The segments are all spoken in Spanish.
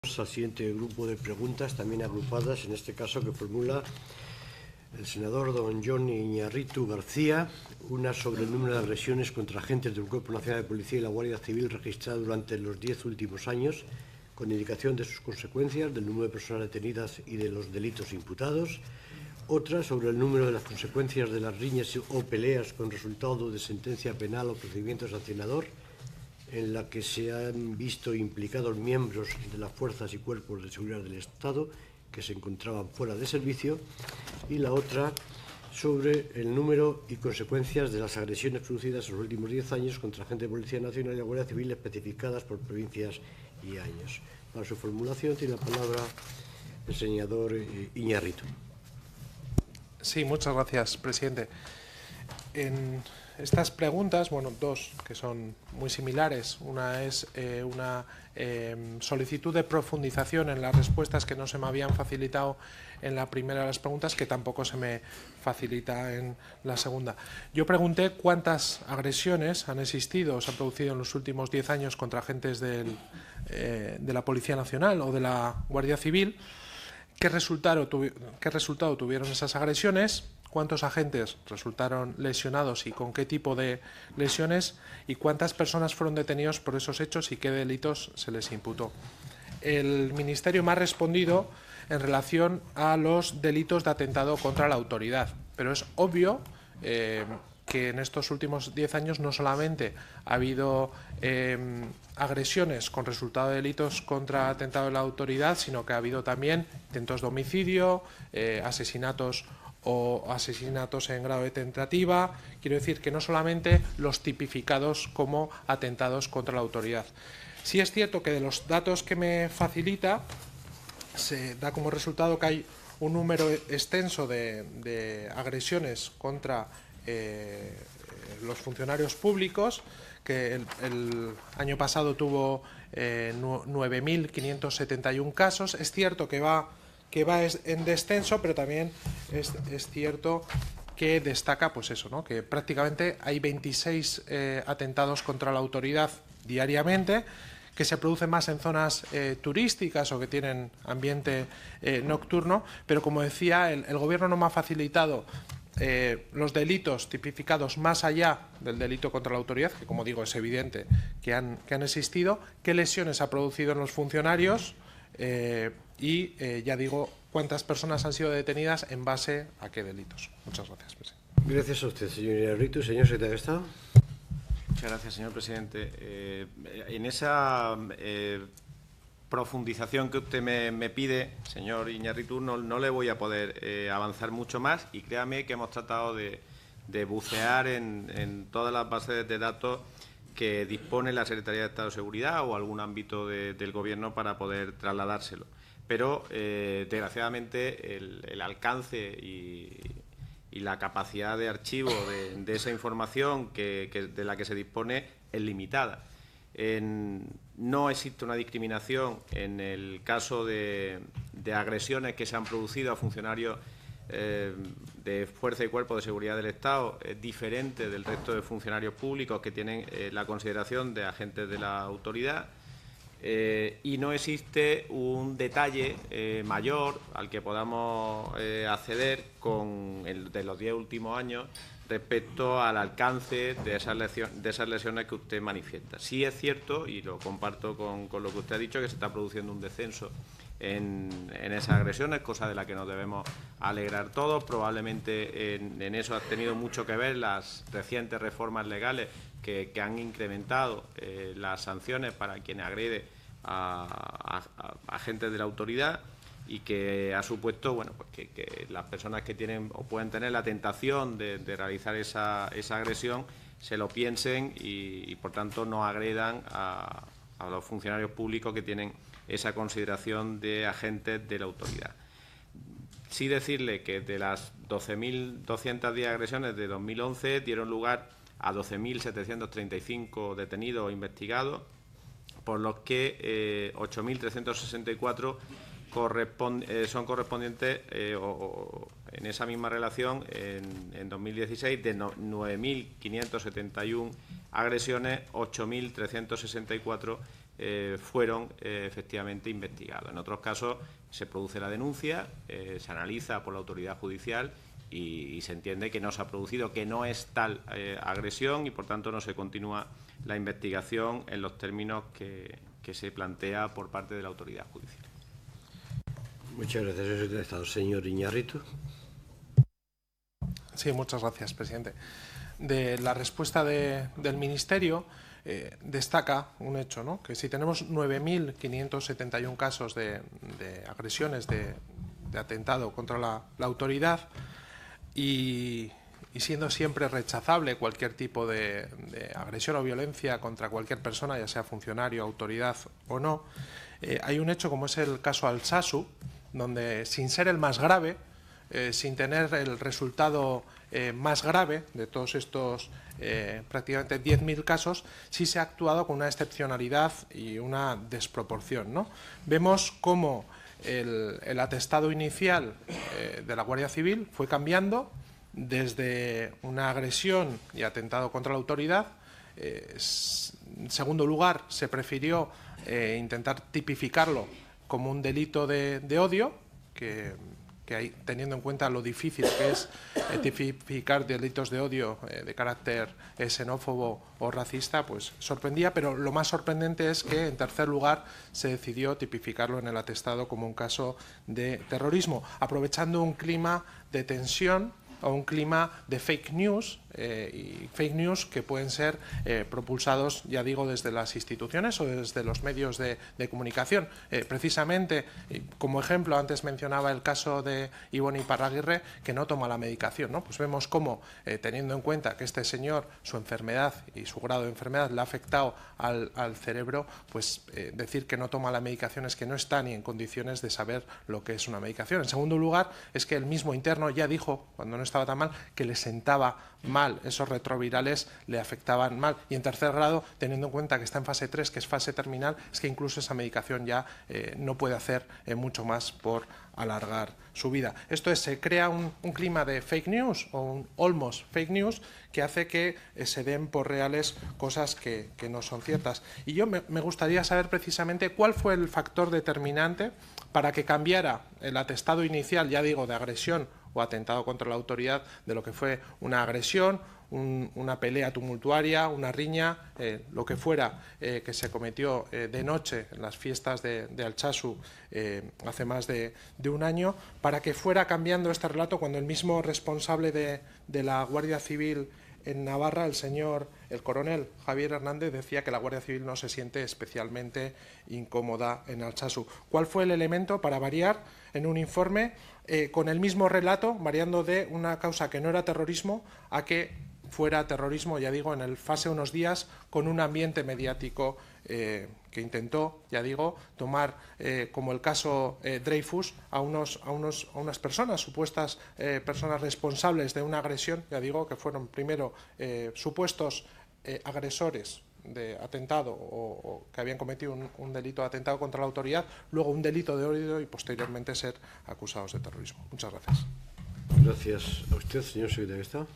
Al siguiente grupo de preguntas, también agrupadas, en este caso que formula el senador don Johnny Iñárritu García, una sobre el número de agresiones contra agentes del Cuerpo Nacional de Policía y la Guardia Civil registrado durante los 10 últimos años, con indicación de sus consecuencias, del número de personas detenidas y de los delitos imputados. Otra sobre el número de las consecuencias de las riñas o peleas con resultado de sentencia penal o procedimiento sancionador, en la que se han visto implicados miembros de las fuerzas y cuerpos de seguridad del Estado que se encontraban fuera de servicio, y la otra sobre el número y consecuencias de las agresiones producidas en los últimos 10 años contra agentes de Policía Nacional y la Guardia Civil especificadas por provincias y años. Para su formulación tiene la palabra el senador Iñárritu. Sí, muchas gracias, presidente. En estas preguntas, bueno, dos que son muy similares. Una es una solicitud de profundización en las respuestas que no se me habían facilitado en la primera de las preguntas, que tampoco se me facilita en la segunda. Yo pregunté cuántas agresiones han existido o se han producido en los últimos 10 años contra agentes de la Policía Nacional o de la Guardia Civil. ¿Qué resultado tuvieron esas agresiones? ¿Cuántos agentes resultaron lesionados y con qué tipo de lesiones? ¿Y cuántas personas fueron detenidos por esos hechos y qué delitos se les imputó? El Ministerio me ha respondido en relación a los delitos de atentado contra la autoridad, pero es obvio que en estos últimos 10 años no solamente ha habido agresiones con resultado de delitos contra atentado de la autoridad, sino que ha habido también intentos de homicidio, asesinatos o asesinatos en grado de tentativa. Quiero decir que no solamente los tipificados como atentados contra la autoridad. Sí es cierto que de los datos que me facilita se da como resultado que hay un número extenso de agresiones contra los funcionarios públicos, que el año pasado tuvo 9.571 casos. Es cierto que va en descenso, pero también es cierto que destaca, pues eso, ¿no?, que prácticamente hay 26 atentados contra la autoridad diariamente, que se producen más en zonas turísticas o que tienen ambiente nocturno, pero como decía, el Gobierno no me ha facilitado los delitos tipificados más allá del delito contra la autoridad, que como digo es evidente que han existido, qué lesiones ha producido en los funcionarios y ya digo cuántas personas han sido detenidas en base a qué delitos. Muchas gracias, presidente. Gracias a usted, señor Iñárritu. Señor secretario de Estado. Muchas gracias, señor presidente. En esa profundización que usted me pide, señor Iñárritu, no le voy a poder avanzar mucho más, y créame que hemos tratado de bucear en todas las bases de datos que dispone la Secretaría de Estado de Seguridad o algún ámbito del Gobierno para poder trasladárselo. Pero, desgraciadamente, el alcance y la capacidad de archivo de esa información de la que se dispone es limitada. No existe una discriminación en el caso de agresiones que se han producido a funcionarios de fuerza y cuerpo de seguridad del Estado, diferente del resto de funcionarios públicos que tienen la consideración de agentes de la autoridad. Y no existe un detalle mayor al que podamos acceder de los 10 últimos años respecto al alcance de esas lesiones que usted manifiesta. Sí es cierto, y lo comparto con lo que usted ha dicho, que se está produciendo un descenso en esas agresiones, cosa de la que nos debemos alegrar todos. Probablemente en eso han tenido mucho que ver las recientes reformas legales que han incrementado las sanciones para quienes agrede a agentes de la autoridad, y que ha supuesto, bueno, pues que las personas que tienen o pueden tener la tentación de realizar esa agresión se lo piensen y por tanto no agredan a los funcionarios públicos que tienen esa consideración de agentes de la autoridad. Sí decirle que de las 12.210 agresiones de 2011 dieron lugar a 12.735 detenidos o investigados, por los que 8.364 son correspondientes en esa misma relación en 2016 de 9.571 agresiones, 8.364 fueron efectivamente investigados. En otros casos se produce la denuncia, se analiza por la autoridad judicial y se entiende que no se ha producido, que no es tal agresión y por tanto no se continúa la investigación en los términos que se plantea por parte de la autoridad judicial. Muchas gracias, señor secretario de Estado. Señor Iñárritu. Sí, muchas gracias, presidente. De la respuesta del Ministerio destaca un hecho, ¿no? Que si tenemos 9.571 casos de agresiones, de atentado contra la autoridad y siendo siempre rechazable cualquier tipo de agresión o violencia contra cualquier persona, ya sea funcionario, autoridad o no, hay un hecho como es el caso Altsasu, donde sin ser el más grave, sin tener el resultado más grave de todos estos prácticamente 10.000 casos, sí se ha actuado con una excepcionalidad y una desproporción, ¿no? Vemos cómo el atestado inicial de la Guardia Civil fue cambiando desde una agresión y atentado contra la autoridad. En segundo lugar, se prefirió intentar tipificarlo como un delito de odio, que hay, teniendo en cuenta lo difícil que es tipificar delitos de odio de carácter xenófobo o racista, pues sorprendía, pero lo más sorprendente es que, en tercer lugar, se decidió tipificarlo en el atestado como un caso de terrorismo, aprovechando un clima de tensión o un clima de fake news, y fake news que pueden ser propulsados, ya digo, desde las instituciones o desde los medios de comunicación. Precisamente, como ejemplo, antes mencionaba el caso de Ibon Iparraguirre, que no toma la medicación, ¿no? Pues vemos cómo, teniendo en cuenta que este señor, su enfermedad y su grado de enfermedad le ha afectado al cerebro, pues decir que no toma la medicación es que no está ni en condiciones de saber lo que es una medicación. En segundo lugar, es que el mismo interno ya dijo, cuando no estaba tan mal, que le sentaba mal, esos retrovirales le afectaban mal. Y en tercer grado, teniendo en cuenta que está en fase 3, que es fase terminal, es que incluso esa medicación ya no puede hacer mucho más por alargar su vida. Esto es, se crea un clima de fake news o un almost fake news que hace que se den por reales cosas que no son ciertas. Y yo me gustaría saber precisamente cuál fue el factor determinante para que cambiara el atestado inicial, ya digo, de agresión o atentado contra la autoridad, de lo que fue una agresión, una pelea tumultuaria, una riña, lo que fuera, que se cometió de noche en las fiestas de Altsasu hace más de un año, para que fuera cambiando este relato cuando el mismo responsable de la Guardia Civil en Navarra, el coronel Javier Hernández, decía que la Guardia Civil no se siente especialmente incómoda en Altsasu. ¿Cuál fue el elemento para variar en un informe con el mismo relato, variando de una causa que no era terrorismo a que fuera terrorismo, ya digo, en el fase unos días, con un ambiente mediático que intentó, ya digo, tomar como el caso Dreyfus a unas personas, supuestas personas responsables de una agresión, ya digo, que fueron primero supuestos agresores de atentado o que habían cometido un delito de atentado contra la autoridad, luego un delito de odio y posteriormente ser acusados de terrorismo. Muchas gracias. Gracias a usted, señor secretario de Estado.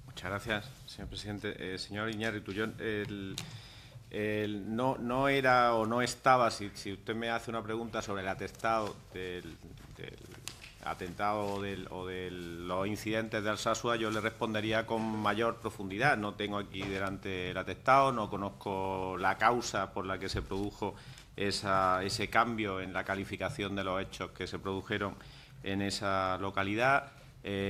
Muchas gracias, señor presidente. Señor Iñárritu, yo no era o no estaba, si usted me hace una pregunta sobre el atestado del atentado o de los incidentes de Alsasua, yo le respondería con mayor profundidad. No tengo aquí delante el atestado, no conozco la causa por la que se produjo ese cambio en la calificación de los hechos que se produjeron en esa localidad.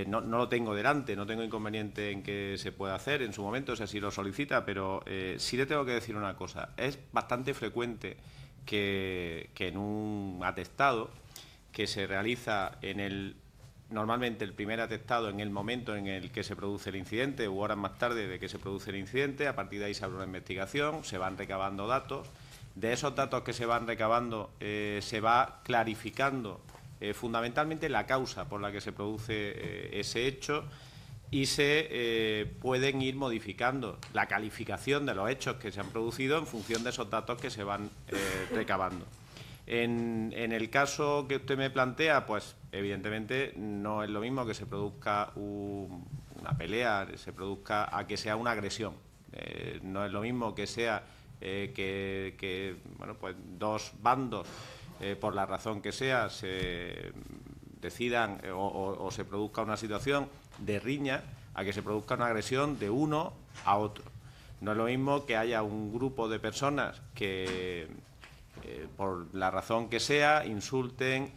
No lo tengo delante, no tengo inconveniente en que se pueda hacer en su momento, si así lo solicita, pero sí le tengo que decir una cosa. Es bastante frecuente que en un atestado que se realiza normalmente el primer atestado en el momento en el que se produce el incidente u horas más tarde de que se produce el incidente, a partir de ahí se abre una investigación, se van recabando datos. De esos datos que se van recabando se va clarificando fundamentalmente la causa por la que se produce ese hecho y se pueden ir modificando la calificación de los hechos que se han producido en función de esos datos que se van recabando. En el caso que usted me plantea, pues evidentemente no es lo mismo que se produzca una pelea, se produzca a que sea una agresión. No es lo mismo que sea bueno, pues dos bandos, por la razón que sea, se decidan o se produzca una situación de riña, a que se produzca una agresión de uno a otro. No es lo mismo que haya un grupo de personas que, por la razón que sea, insulten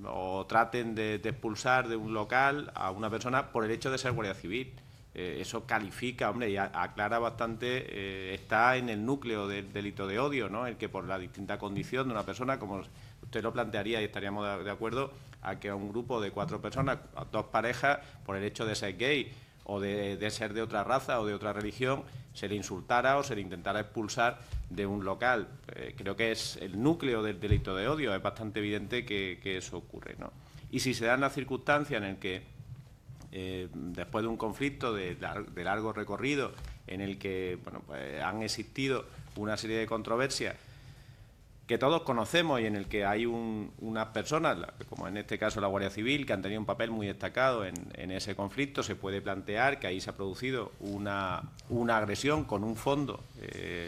o traten de expulsar de un local a una persona por el hecho de ser guardia civil. Eso califica, hombre, y aclara bastante, está en el núcleo del delito de odio, ¿no? El que por la distinta condición de una persona, como usted lo plantearía y estaríamos de acuerdo, a que a un grupo de 4 personas, a 2 parejas, por el hecho de ser gay o de ser de otra raza o de otra religión, se le insultara o se le intentara expulsar de un local. Creo que es el núcleo del delito de odio, es bastante evidente que eso ocurre, ¿no? Y si se dan las circunstancias en el que después de un conflicto de largo recorrido en el que, bueno, pues han existido una serie de controversias que todos conocemos y en el que hay unas personas, como en este caso la Guardia Civil, que han tenido un papel muy destacado en ese conflicto, se puede plantear que ahí se ha producido una agresión con un fondo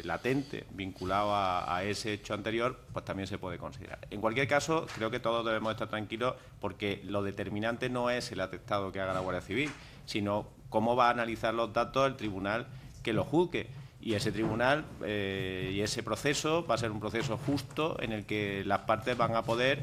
latente vinculado a ese hecho anterior, pues también se puede considerar. En cualquier caso, creo que todos debemos estar tranquilos porque lo determinante no es el atestado que haga la Guardia Civil, sino cómo va a analizar los datos el tribunal que lo juzgue. Y ese tribunal y ese proceso va a ser un proceso justo en el que las partes van a poder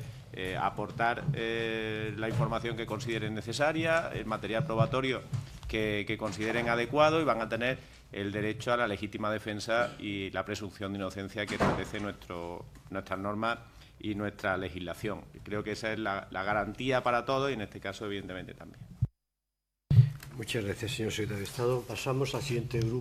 aportar la información que consideren necesaria, el material probatorio que consideren adecuado y van a tener el derecho a la legítima defensa y la presunción de inocencia que establece nuestras normas y nuestra legislación. Creo que esa es la garantía para todos y en este caso, evidentemente, también. Muchas gracias, señor secretario de Estado. Pasamos al siguiente grupo.